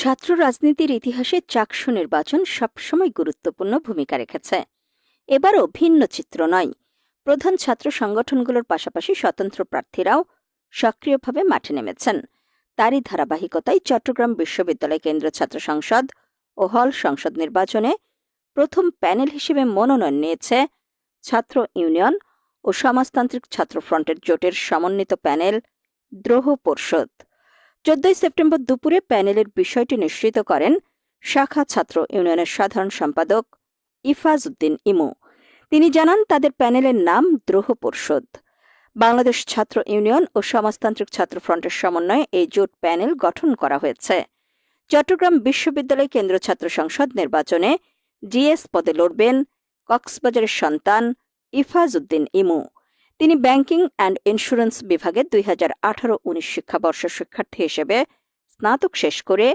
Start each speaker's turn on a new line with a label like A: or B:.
A: ছাত্র রাজনীতির ইতিহাসে চাকসু নির্বাচন সবসময় গুরুত্বপূর্ণ ভূমিকা রেখেছে। এবারও ভিন্ন চিত্র নয়। প্রধান ছাত্র সংগঠনগুলোর পাশাপাশি স্বতন্ত্র প্রার্থীরাও সক্রিয়ভাবে মাঠে নেমেছেন। তারই ধারাবাহিকতায় চট্টগ্রাম বিশ্ববিদ্যালয় কেন্দ্রীয় ছাত্র সংসদ ও হল সংসদ নির্বাচনে প্রথম প্যানেল হিসেবে মনোনয়ন নিয়েছে ছাত্র ইউনিয়ন ও সমাজতান্ত্রিক ছাত্র ফ্রন্টের জোটের সমন্বিত প্যানেল দ্রোহ পর্ষদ। 14 সেপ্টেম্বর দুপুরে প্যানেলের বিষয়টি নিশ্চিত করেন শাখা ছাত্র ইউনিয়নের সাধারণ সম্পাদক ইফাজ উদ্দিন ইমু। তিনি জানান, তাদের প্যানেলের নাম দ্রোহ পর্ষদ। বাংলাদেশ ছাত্র ইউনিয়ন ও সমাজতান্ত্রিক ছাত্র ফ্রন্টের সমন্বয়ে এই জোট প্যানেল গঠন করা হয়েছে। চট্টগ্রাম বিশ্ববিদ্যালয় কেন্দ্রীয় ছাত্র সংসদ নির্বাচনে জিএস পদে লড়বেন কক্সবাজারের সন্তান ইফাজ উদ্দিন ইমু। তিনি ব্যাংকিং অ্যান্ড ইন্স্যুরেন্স বিভাগে 2018-19 শিক্ষাবর্ষের শিক্ষার্থী হিসেবে স্নাতক শেষ করে